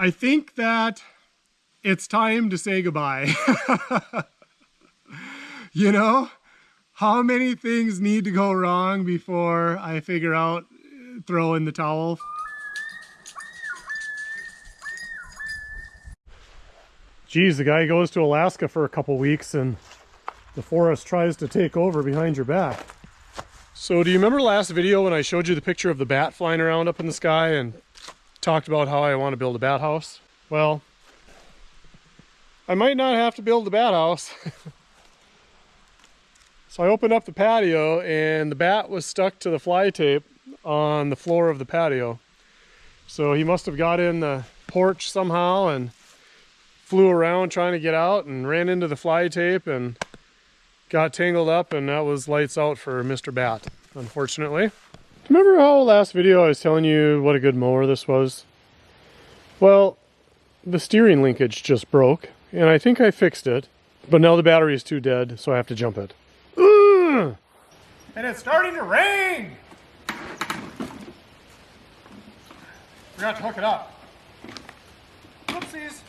I think that it's time to say goodbye. You know, how many things need to go wrong before I figure out throw in the towel? Geez, the guy goes to Alaska for a couple weeks and the forest tries to take over behind your back. So do you remember last video when I showed you the picture of the bat flying around up in the sky and talked about how I want to build a bat house? Well, I might not have to build the bat house. So I opened up the patio and the bat was stuck to the fly tape on the floor of the patio. So he must have got in the porch somehow and flew around trying to get out and ran into the fly tape and got tangled up, and that was lights out for Mr. Bat, unfortunately. Remember how last video I was telling you what a good mower this was? Well, the steering linkage just broke and I think I fixed it, but now the battery is too dead, so I have to jump it. Ugh! And it's starting to rain! Forgot to hook it up. Whoopsies!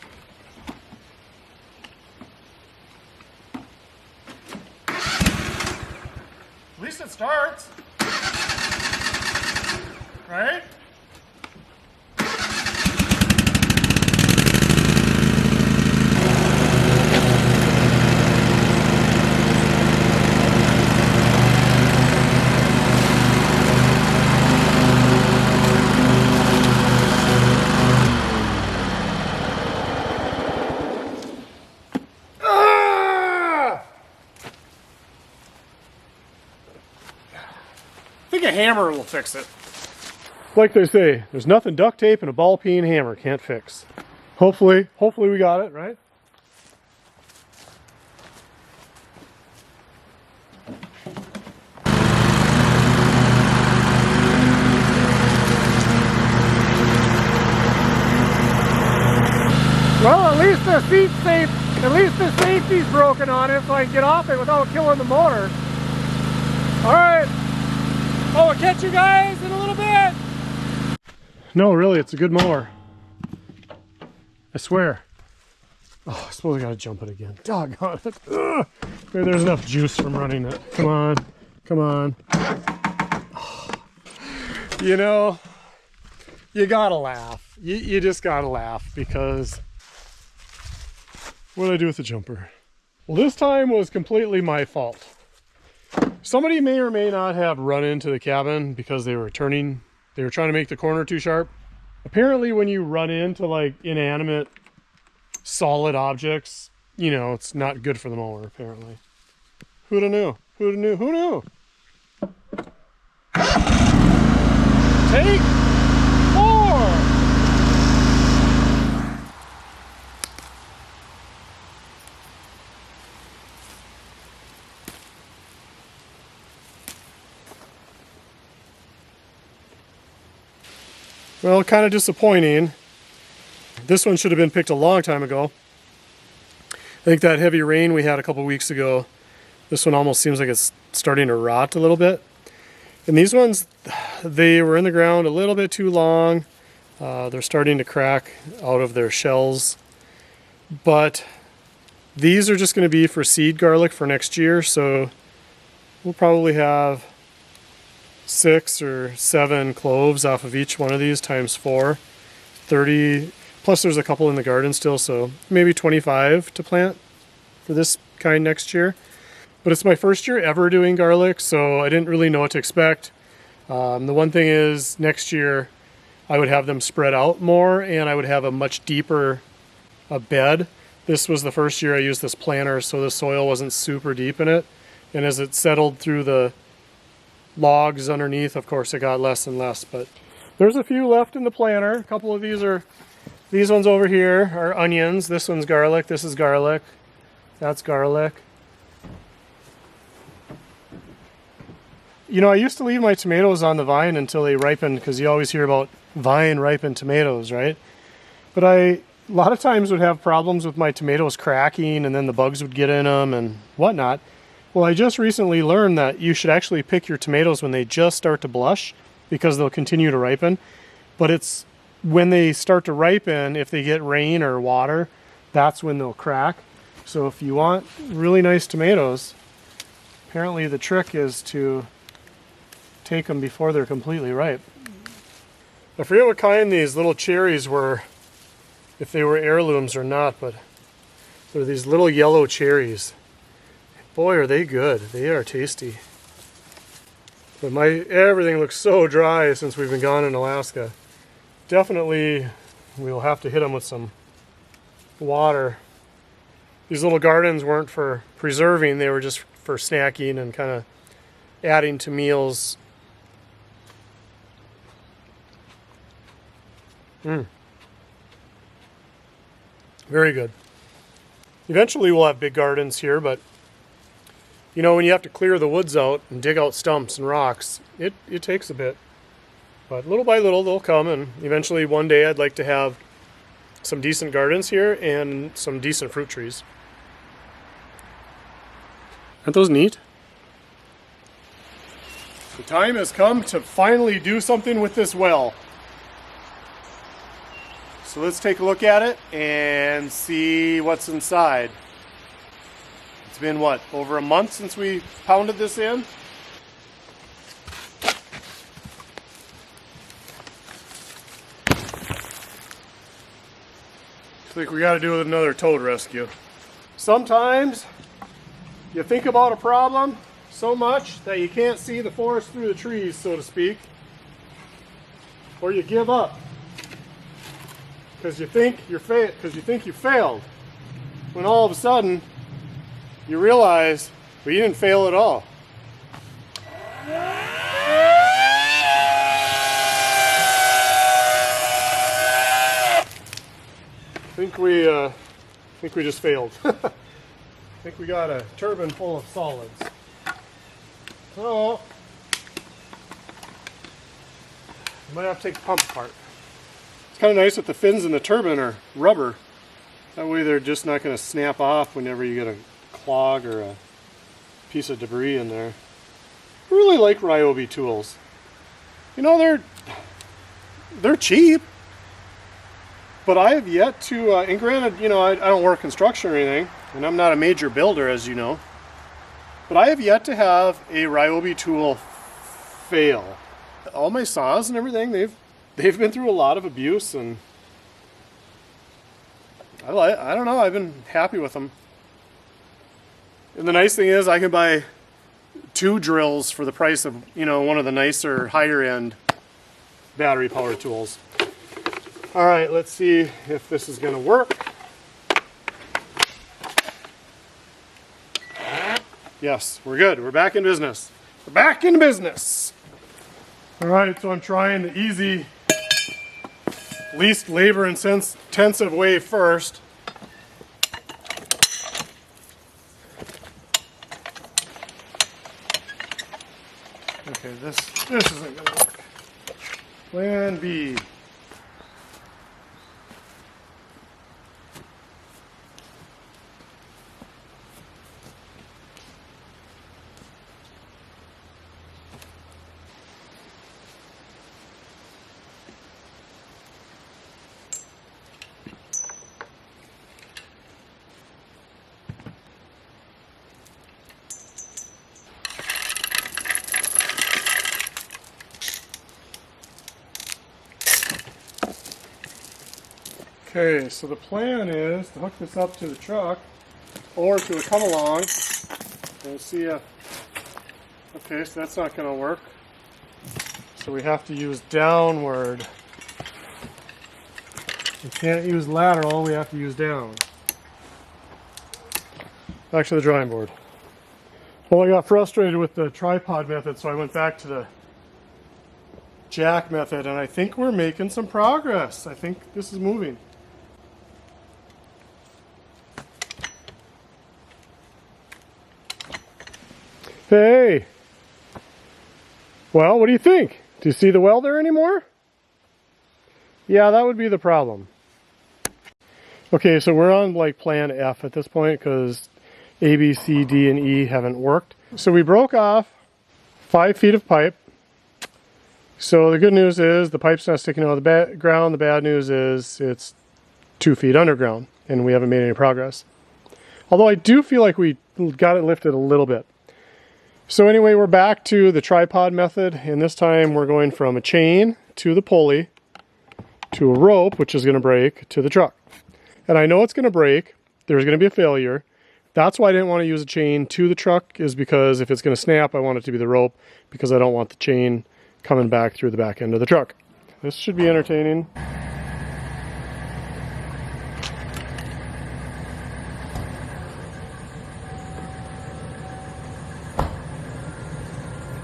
At least it starts, right? I think a hammer will fix it. Like they say, there's nothing duct tape and a ball peen hammer can't fix. Hopefully we got it, right? Well, at least the seat's safe. At least the safety's broken on it, so I can get off it without killing the motor. All right. Oh, I'll catch you guys in a little bit. No, really, it's a good mower. I swear. Oh, I suppose I gotta jump it again. Doggone it. Ugh. Maybe there's enough juice from running it. Come on, come on. Oh. You know, you gotta laugh. You just gotta laugh because what did I do with the jumper? Well, this time was completely my fault. Somebody may or may not have run into the cabin because they were trying to make the corner too sharp. Apparently when you run into like inanimate solid objects, you know, it's not good for the mower apparently. Who'da knew? Who'da knew? Who knew? Take 4! Well, kind of disappointing. This one should have been picked a long time ago. I think that heavy rain we had a couple weeks ago, this one almost seems like it's starting to rot a little bit. And these ones, they were in the ground a little bit too long. They're starting to crack out of their shells. But these are just going to be for seed garlic for next year, so we'll probably have 6 or 7 cloves off of each one of these times 4, 30, plus there's a couple in the garden still, so maybe 25 to plant for this kind next year. But it's my first year ever doing garlic, so I didn't really know what to expect. The one thing is next year I would have them spread out more and I would have a much deeper bed. This was the first year I used this planter, so the soil wasn't super deep in it, and as it settled through the logs underneath, of course it got less and less, but there's a few left in the planter. A couple of these ones over here are onions. This one's garlic, this is garlic, that's garlic. You know, I used to leave my tomatoes on the vine until they ripened, because you always hear about vine ripened tomatoes, right? But a lot of times would have problems with my tomatoes cracking and then the bugs would get in them and whatnot. Well, I just recently learned that you should actually pick your tomatoes when they just start to blush because they'll continue to ripen. But it's when they start to ripen, if they get rain or water, that's when they'll crack. So if you want really nice tomatoes, apparently the trick is to take them before they're completely ripe. I forget what kind these little cherries were, if they were heirlooms or not, but they're these little yellow cherries. Boy, are they good. They are tasty. But everything looks so dry since we've been gone in Alaska. Definitely we'll have to hit them with some water. These little gardens weren't for preserving, they were just for snacking and kind of adding to meals. Very good. Eventually we'll have big gardens here, but you know, when you have to clear the woods out and dig out stumps and rocks, it takes a bit. But little by little they'll come, and eventually one day I'd like to have some decent gardens here and some decent fruit trees. Aren't those neat? The time has come to finally do something with this well. So let's take a look at it and see what's inside. It's been what, over a month since we pounded this in? I think we got to do another toad rescue. Sometimes you think about a problem so much that you can't see the forest through the trees, so to speak, or you give up because you think you failed, when all of a sudden you realize, well, you didn't fail at all. I think we just failed. I think we got a turbine full of solids. So, might have to take the pump apart. It's kind of nice that the fins in the turbine are rubber. That way they're just not going to snap off whenever you get a clog or a piece of debris in there. I really like Ryobi tools. You know, they're cheap. But I have yet to, and granted, you know, I don't work construction or anything, and I'm not a major builder, as you know, but I have yet to have a Ryobi tool fail. All my saws and everything, they've been through a lot of abuse, and I don't know, I've been happy with them. And the nice thing is I can buy 2 drills for the price of, you know, one of the nicer, higher end battery power tools. All right, let's see if this is going to work. Yes, we're good. We're back in business. We're back in business. All right, so I'm trying the easy, least labor intensive way first. Okay, this isn't going to work. Plan B. Okay, so the plan is to hook this up to the truck or to a come along and see if, okay, so that's not going to work. So we have to use downward. We can't use lateral, we have to use down. Back to the drawing board. Well, I got frustrated with the tripod method, so I went back to the jack method, and I think we're making some progress. I think this is moving. Hey! Well, what do you think? Do you see the well there anymore? Yeah, that would be the problem. Okay, so we're on like plan F at this point because A, B, C, D, and E haven't worked. So we broke off 5 feet of pipe, So the good news is the pipe's not sticking out of the ground. The bad news is it's 2 feet underground and we haven't made any progress. Although I do feel like we got it lifted a little bit. So anyway, we're back to the tripod method, and this time we're going from a chain to the pulley to a rope, which is going to break, to the truck. And I know it's going to break. There's going to be a failure. That's why I didn't want to use a chain to the truck, is because if it's going to snap, I want it to be the rope, because I don't want the chain coming back through the back end of the truck. This should be entertaining.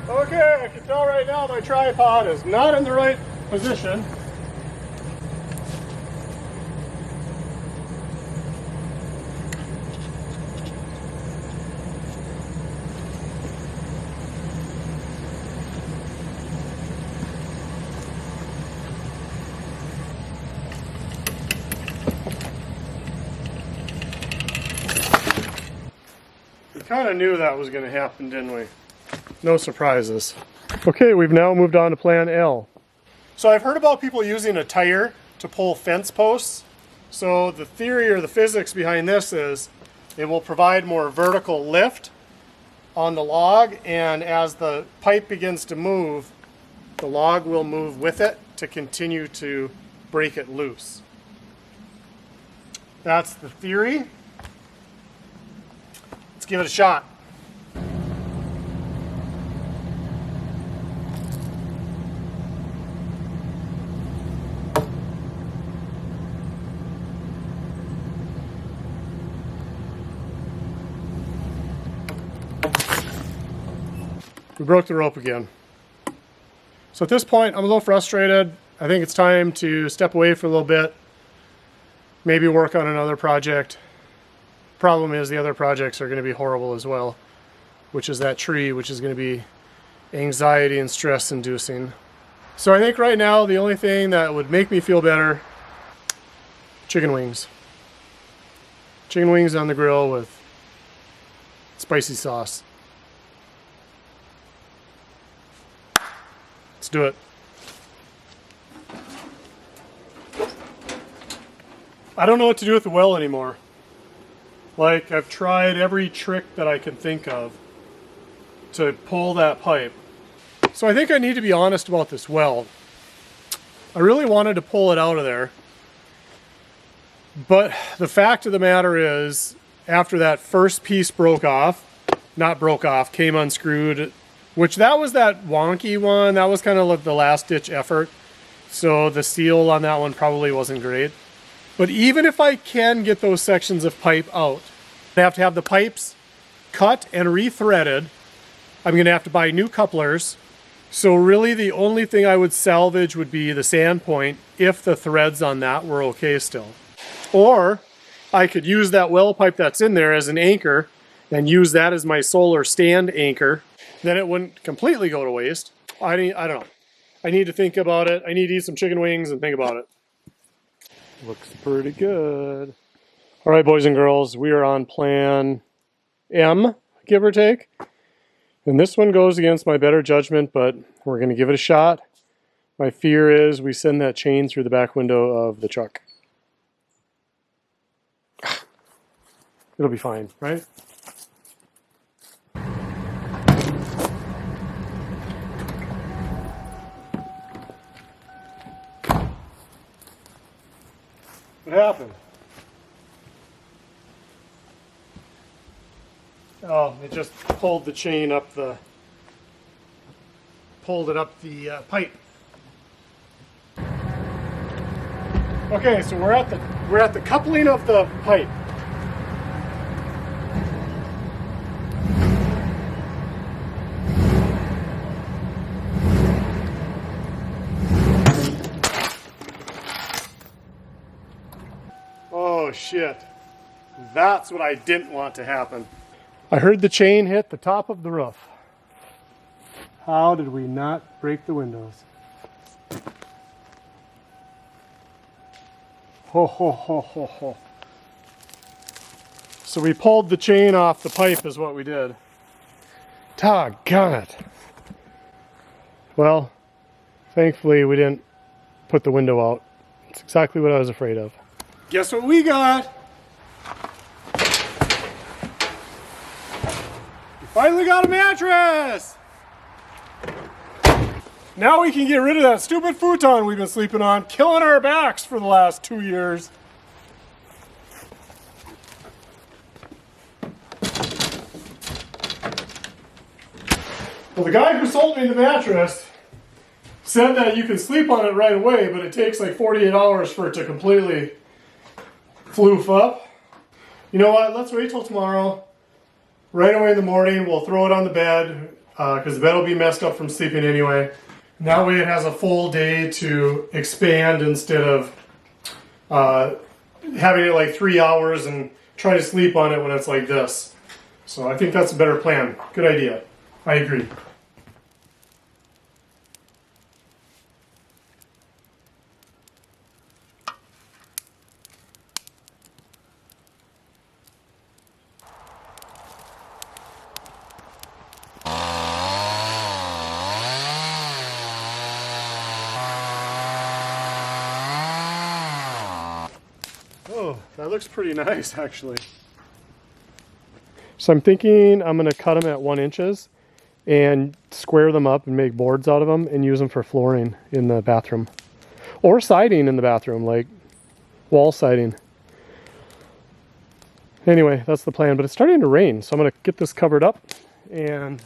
Okay, I can tell right now my tripod is not in the right position. We kind of knew that was going to happen, didn't we? No surprises. Okay, we've now moved on to plan L. So I've heard about people using a tire to pull fence posts. So the theory or the physics behind this is it will provide more vertical lift on the log, and as the pipe begins to move, the log will move with it to continue to break it loose. That's the theory. Let's give it a shot. We broke the rope again. So at this point, I'm a little frustrated. I think it's time to step away for a little bit, maybe work on another project. Problem is the other projects are going to be horrible as well, which is that tree, which is going to be anxiety and stress inducing. So I think right now the only thing that would make me feel better, chicken wings. Chicken wings on the grill with spicy sauce. Let's do it. I don't know what to do with the well anymore. Like, I've tried every trick that I can think of to pull that pipe. So I think I need to be honest about this well. I really wanted to pull it out of there. But the fact of the matter is, after that first piece came unscrewed, which that was that wonky one. That was kind of like the last ditch effort. So the seal on that one probably wasn't great. But even if I can get those sections of pipe out, I have to have the pipes cut and rethreaded. I'm going to have to buy new couplers. So really the only thing I would salvage would be the sand point if the threads on that were okay still. Or I could use that well pipe that's in there as an anchor and use that as my solar stand anchor. Then it wouldn't completely go to waste. I don't know. I need to think about it. I need to eat some chicken wings and think about it. Looks pretty good. All right, boys and girls, we are on plan M, give or take. And this one goes against my better judgment, but we're going to give it a shot. My fear is we send that chain through the back window of the truck. It'll be fine, right? What happened? Oh, it just pulled the chain up the, pipe. Okay, so we're at the coupling of the pipe. Oh shit. That's what I didn't want to happen. I heard the chain hit the top of the roof. How did we not break the windows? Ho ho ho ho ho. So we pulled the chain off the pipe is what we did. Doggone it. Well, Thankfully, we didn't put the window out. It's exactly what I was afraid of. Guess what we got? We finally got a mattress! Now we can get rid of that stupid futon we've been sleeping on, killing our backs for the last 2 years. Well, the guy who sold me the mattress said that you can sleep on it right away, but it takes like 48 hours for it to completely floof up. You know what? Let's wait till tomorrow. Right away in the morning, we'll throw it on the bed because the bed will be messed up from sleeping anyway. And that way it has a full day to expand instead of having it like 3 hours and try to sleep on it when it's like this. So I think that's a better plan. Good idea. I agree. Oh, that looks pretty nice actually. So I'm thinking I'm going to cut them at 1 inches and square them up and make boards out of them and use them for flooring in the bathroom. Or siding in the bathroom, like wall siding. Anyway, that's the plan, but it's starting to rain, so I'm going to get this covered up and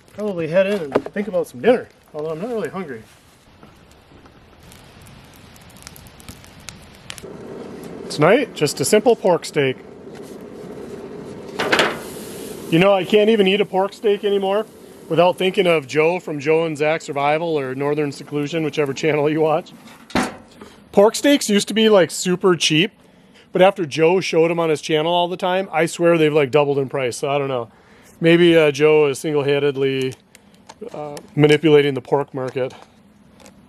probably head in and think about some dinner, although I'm not really hungry. Tonight, just a simple pork steak. You know, I can't even eat a pork steak anymore without thinking of Joe from Joe and Zach Survival or Northern Seclusion, whichever channel you watch. Pork steaks used to be like super cheap, but after Joe showed them on his channel all the time, I swear they've like doubled in price, so I don't know. Maybe Joe is single-handedly manipulating the pork market.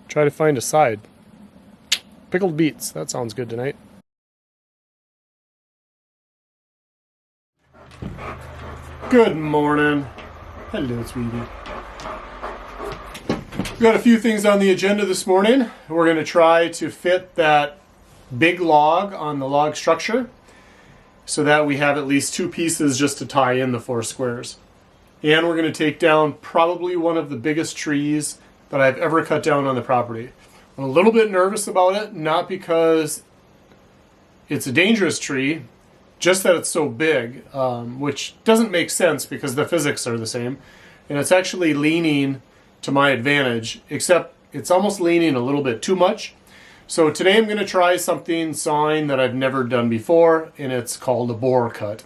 Try to find a side. Pickled beets, that sounds good tonight. Good morning. Hello, sweetie. We got a few things on the agenda this morning. We're going to try to fit that big log on the log structure so that we have at least 2 pieces just to tie in the 4 squares. And we're going to take down probably one of the biggest trees that I've ever cut down on the property. I'm a little bit nervous about it, not because it's a dangerous tree, just that it's so big, which doesn't make sense because the physics are the same. And it's actually leaning to my advantage, except it's almost leaning a little bit too much. So today I'm going to try something sawing that I've never done before, and it's called a bore cut.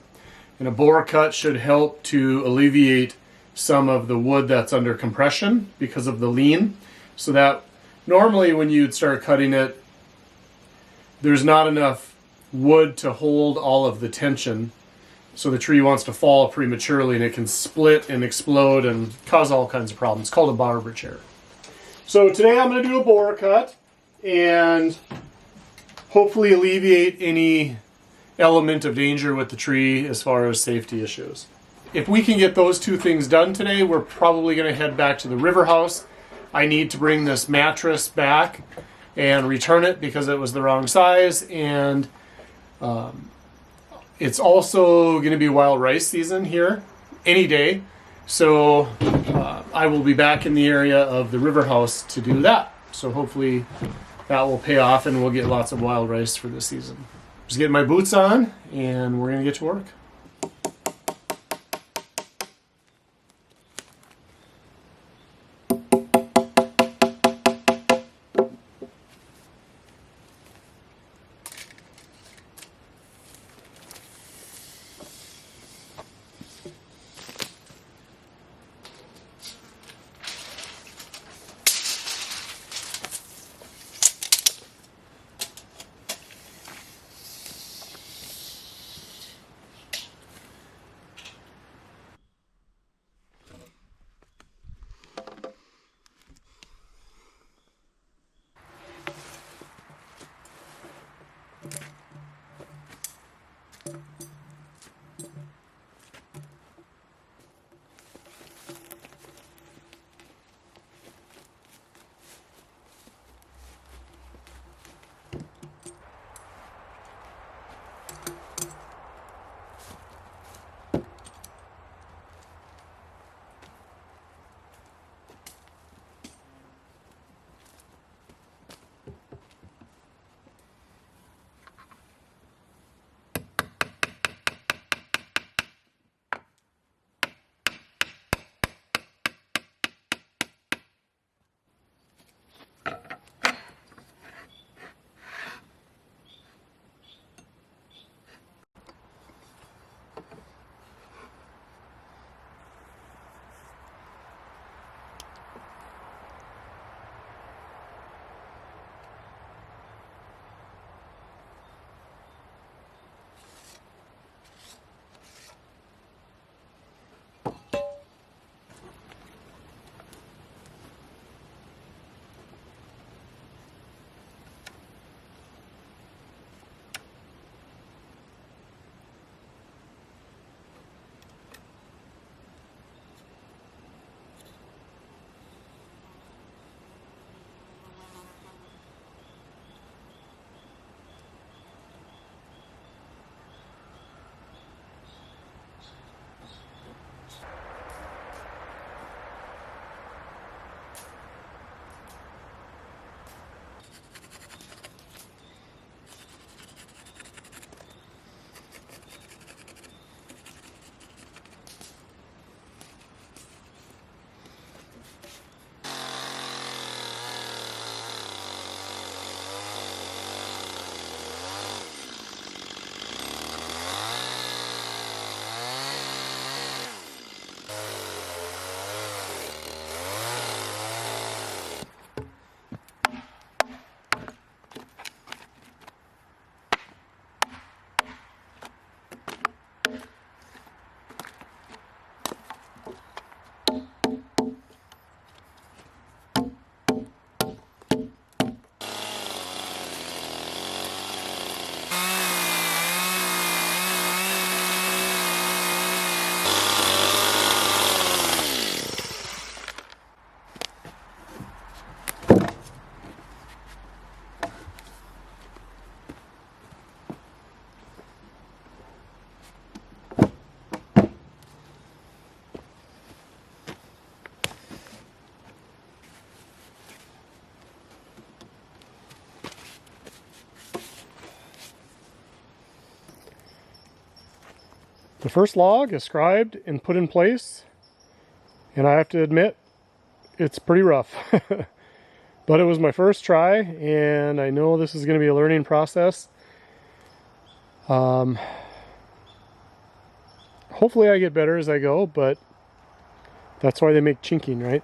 And a bore cut should help to alleviate some of the wood that's under compression because of the lean. So that normally when you'd start cutting it, there's not enough wood to hold all of the tension, so the tree wants to fall prematurely and it can split and explode and cause all kinds of problems. It's called a barber chair. So today I'm going to do a bore cut and hopefully alleviate any element of danger with the tree as far as safety issues. If we can get those 2 things done today, we're probably going to head back to the river house. I need to bring this mattress back and return it because it was the wrong size, and it's also going to be wild rice season here any day, so I will be back in the area of the river house to do that. So hopefully that will pay off and we'll get lots of wild rice for this season. Just getting my boots on and we're going to get to work. first log is scribed and put in place, and I have to admit, it's pretty rough. But it was my first try, and I know this is going to be a learning process. Hopefully I get better as I go, but that's why they make chinking, right?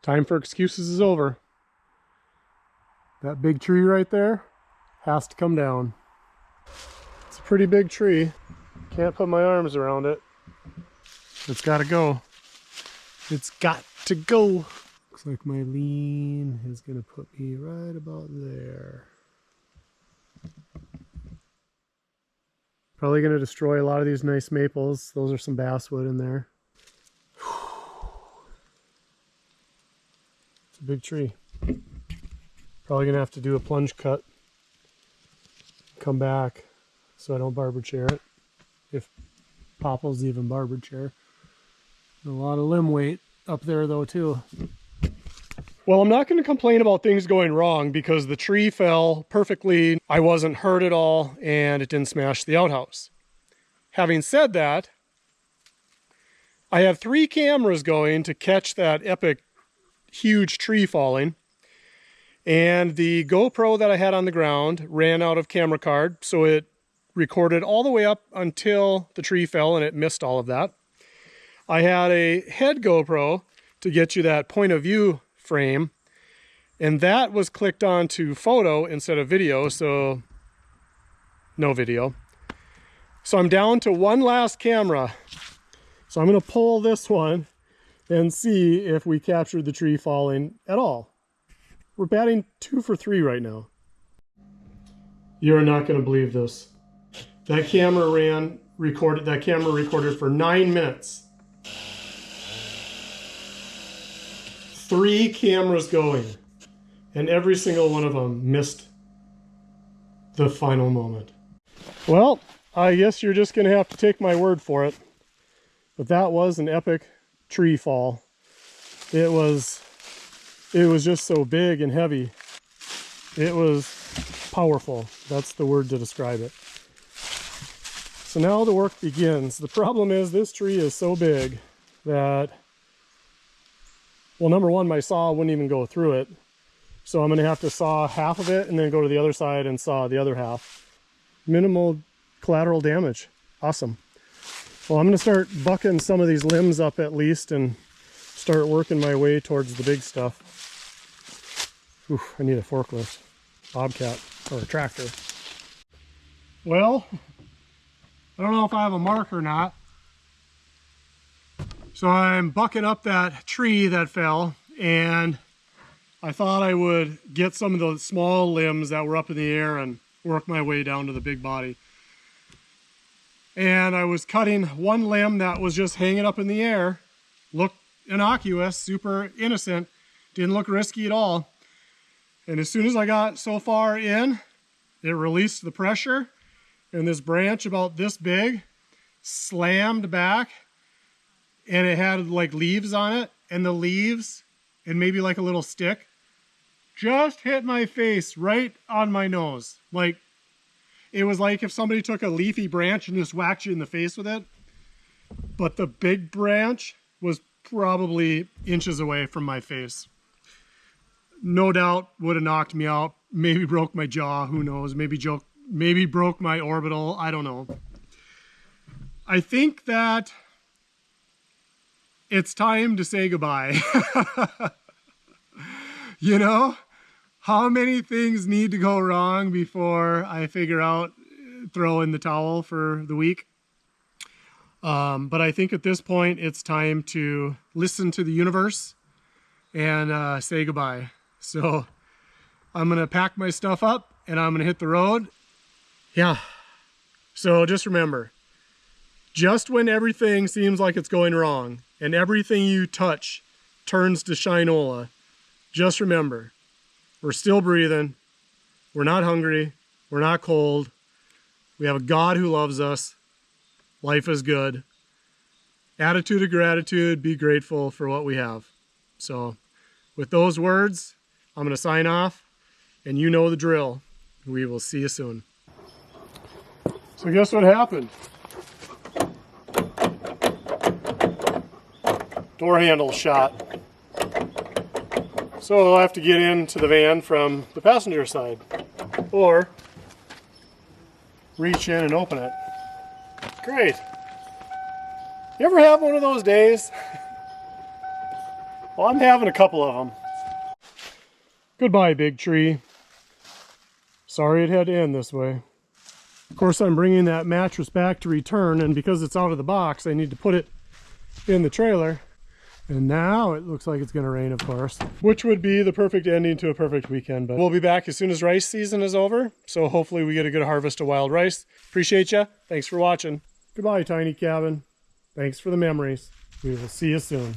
Time for excuses is over. That big tree right there has to come down. It's a pretty big tree. Can't put my arms around it. It's got to go. It's got to go. Looks like my lean is going to put me right about there. Probably going to destroy a lot of these nice maples. Those are some basswood in there. It's a big tree. Probably going to have to do a plunge cut. Come back so I don't barber chair it. If popples even barber chair. A lot of limb weight up there though too. Well, I'm not going to complain about things going wrong because the tree fell perfectly. I wasn't hurt at all and it didn't smash the outhouse. Having said that, I have 3 cameras going to catch that epic huge tree falling. And the GoPro that I had on the ground ran out of camera card, so it recorded all the way up until the tree fell and it missed all of that. I had a head GoPro to get you that point of view frame, and that was clicked on to photo instead of video, so no video. So I'm down to one last camera. So I'm going to pull this one and see if we captured the tree falling at all. We're batting 2 for 3 right now. You're not going to believe this. That camera recorded for 9 minutes. 3 cameras going, and every single one of them missed the final moment. Well, I guess you're just going to have to take my word for it. But that was an epic tree fall. It was just so big and heavy. It was powerful. That's the word to describe it. So now the work begins. The problem is this tree is so big that, well, number one, my saw wouldn't even go through it. So I'm going to have to saw half of it and then go to the other side and saw the other half. Minimal collateral damage. Awesome. Well, I'm going to start bucking some of these limbs up at least and start working my way towards the big stuff. Ooh, I need a forklift, bobcat, or a tractor. Well, I don't know if I have a mark or not. So I'm bucking up that tree that fell, and I thought I would get some of the small limbs that were up in the air and work my way down to the big body. And I was cutting one limb that was just hanging up in the air. Looked innocuous, super innocent, didn't look risky at all. And as soon as I got so far in, it released the pressure, and this branch about this big slammed back, and it had like leaves on it, and the leaves and maybe like a little stick just hit my face right on my nose. Like, it was like if somebody took a leafy branch and just whacked you in the face with it. but the big branch was probably inches away from my face. No doubt would have knocked me out, maybe broke my jaw, who knows, maybe broke my orbital, I don't know. I think that it's time to say goodbye. You know, how many things need to go wrong before I figure out throw in the towel for the week? But I think at this point it's time to listen to the universe and say goodbye. So I'm gonna pack my stuff up and I'm gonna hit the road. Yeah, so just remember, just when everything seems like it's going wrong and everything you touch turns to shinola, just remember, we're still breathing, we're not hungry, we're not cold, we have a God who loves us, life is good. Attitude of gratitude, be grateful for what we have. So with those words, I'm going to sign off, and you know the drill. We will see you soon. So guess what happened? Door handle shot. So I'll have to get into the van from the passenger side, or reach in and open it. Great. You ever have one of those days? Well, I'm having a couple of them. Goodbye, big tree. Sorry it had to end this way. Of course, I'm bringing that mattress back to return, and because it's out of the box, I need to put it in the trailer. And now it looks like it's going to rain, of course, which would be the perfect ending to a perfect weekend. But we'll be back as soon as rice season is over, so hopefully we get a good harvest of wild rice. Appreciate you. Thanks for watching. Goodbye, tiny cabin. Thanks for the memories. We will see you soon.